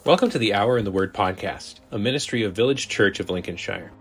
Welcome to the Hour in the Word podcast, a ministry of Village Church of Lincolnshire.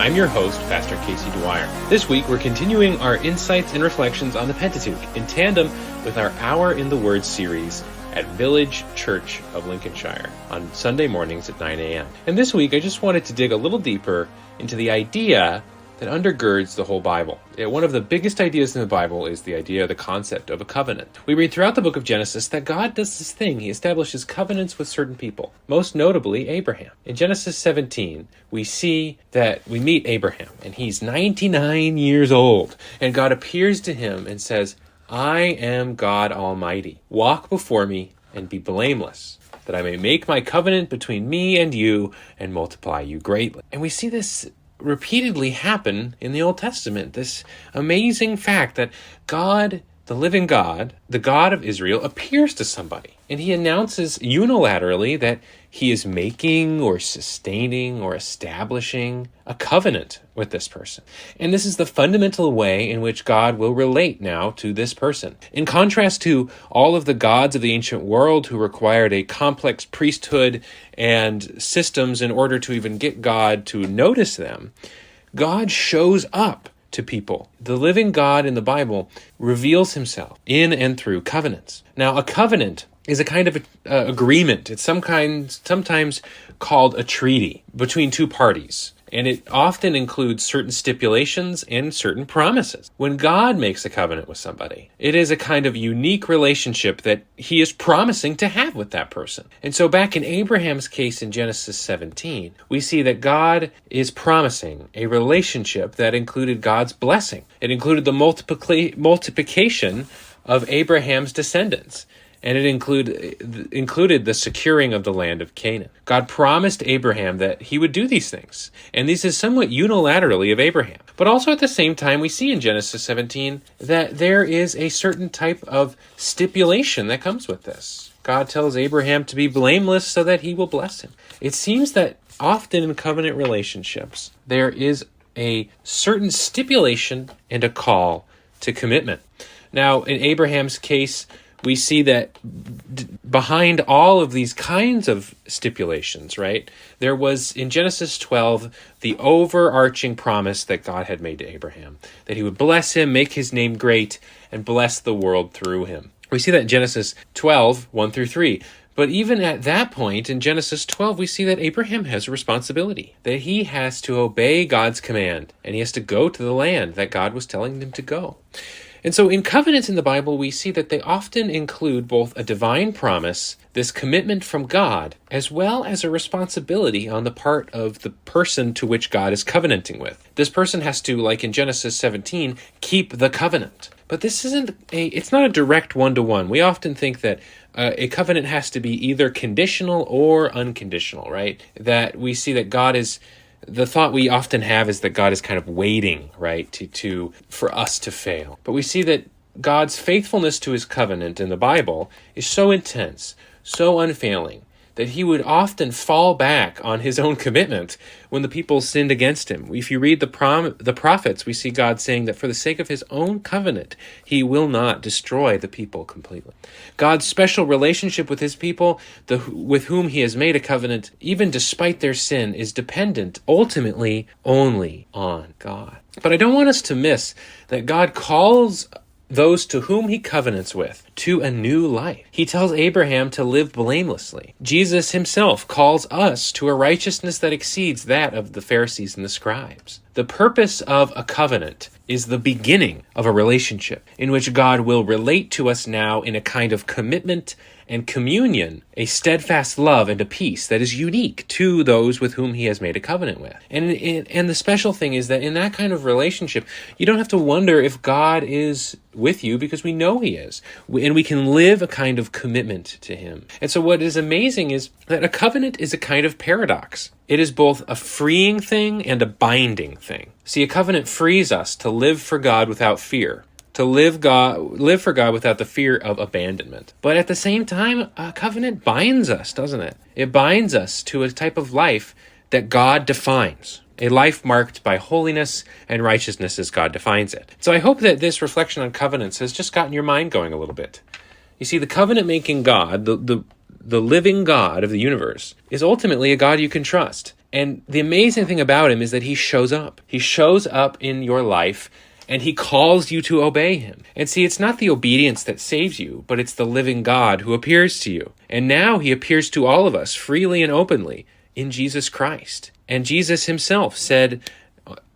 I'm your host, Pastor Casey Dwyer. This week, we're continuing our insights and reflections on the Pentateuch in tandem with our Hour in the Word series at Village Church of Lincolnshire on Sunday mornings at 9 a.m. And this week, I just wanted to dig a little deeper into the idea that undergirds the whole Bible. One of the biggest ideas in the Bible is the concept of a covenant. We read throughout the book of Genesis that God does this thing. He establishes covenants with certain people, most notably Abraham. In Genesis 17, we meet Abraham, and he's 99 years old, and God appears to him and says, "I am God Almighty. Walk before me and be blameless, that I may make my covenant between me and you and multiply you greatly." And we see this repeatedly happen in the Old Testament, this amazing fact that God, the living God, the God of Israel, appears to somebody, and he announces unilaterally that he is making or sustaining or establishing a covenant with this person. And this is the fundamental way in which God will relate now to this person. In contrast to all of the gods of the ancient world who required a complex priesthood and systems in order to even get God to notice them, God shows up to people. The living God in the Bible reveals himself in and through covenants. Now, a covenant is a kind of agreement. It's sometimes called a treaty between two parties, and it often includes certain stipulations and certain promises. When God makes a covenant with somebody, it is a kind of unique relationship that he is promising to have with that person. And so back in Abraham's case in Genesis 17, we see that God is promising a relationship that included God's blessing. It included the multiplication of Abraham's descendants, and it included the securing of the land of Canaan. God promised Abraham that he would do these things, and this is somewhat unilaterally of Abraham. But also at the same time, we see in Genesis 17 that there is a certain type of stipulation that comes with this. God tells Abraham to be blameless so that he will bless him. It seems that often in covenant relationships, there is a certain stipulation and a call to commitment. Now, in Abraham's case, we see that behind all of these kinds of stipulations, right, there was in Genesis 12 the overarching promise that God had made to Abraham, that he would bless him, make his name great, and bless the world through him. We see that in Genesis 12, 1 through 3. But even at that point, in Genesis 12, we see that Abraham has a responsibility, that he has to obey God's command, and he has to go to the land that God was telling him to go. And so in covenants in the Bible, we see that they often include both a divine promise, this commitment from God, as well as a responsibility on the part of the person to which God is covenanting with. This person has to, like in Genesis 17, keep the covenant. But this it's not a direct one-to-one. We often think that a covenant has to be either conditional or unconditional, right? That we see that God is... The thought we often have is that God is kind of waiting, right, for us to fail. But we see that God's faithfulness to his covenant in the Bible is so intense, so unfailing, that he would often fall back on his own commitment when the people sinned against him. If you read the prophets, we see God saying that for the sake of his own covenant, he will not destroy the people completely. God's special relationship with his people, with whom he has made a covenant, even despite their sin, is dependent ultimately only on God. But I don't want us to miss that God calls those to whom he covenants with to a new life. He tells Abraham to live blamelessly. Jesus himself calls us to a righteousness that exceeds that of the Pharisees and the scribes. The purpose of a covenant is the beginning of a relationship in which God will relate to us now in a kind of commitment and communion, a steadfast love and a peace that is unique to those with whom he has made a covenant with. And the special thing is that in that kind of relationship, you don't have to wonder if God is with you, because we know he is. And we can live a kind of commitment to him. And so what is amazing is that a covenant is a kind of paradox. It is both a freeing thing and a binding thing. See, a covenant frees us to live for God without fear, to live for God without the fear of abandonment. But at the same time, a covenant binds us, doesn't it? It binds us to a type of life that God defines, a life marked by holiness and righteousness as God defines it. So I hope that this reflection on covenants has just gotten your mind going a little bit. You see, the covenant-making God, the living God of the universe, is ultimately a God you can trust. And the amazing thing about him is that he shows up. He shows up in your life, and he calls you to obey him. And see, it's not the obedience that saves you, but it's the living God who appears to you. And now he appears to all of us freely and openly in Jesus Christ. And Jesus himself said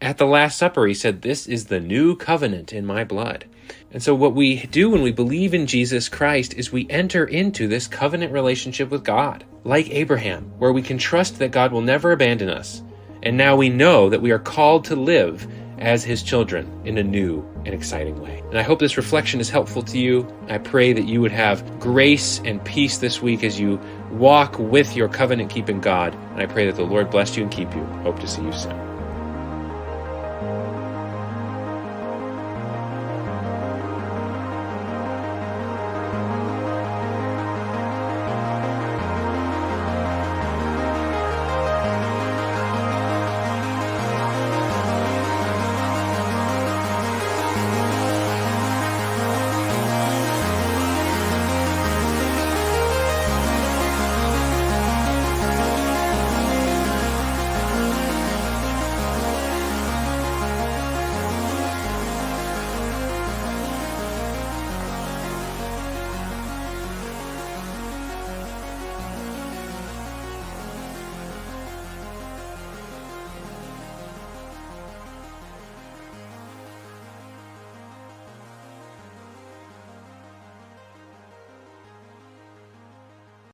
at the Last Supper, he said, "This is the new covenant in my blood." And so what we do when we believe in Jesus Christ is we enter into this covenant relationship with God, like Abraham, where we can trust that God will never abandon us. And now we know that we are called to live as his children in a new and exciting way. And I hope this reflection is helpful to you. I pray that you would have grace and peace this week as you walk with your covenant-keeping God. And I pray that the Lord bless you and keep you. Hope to see you soon.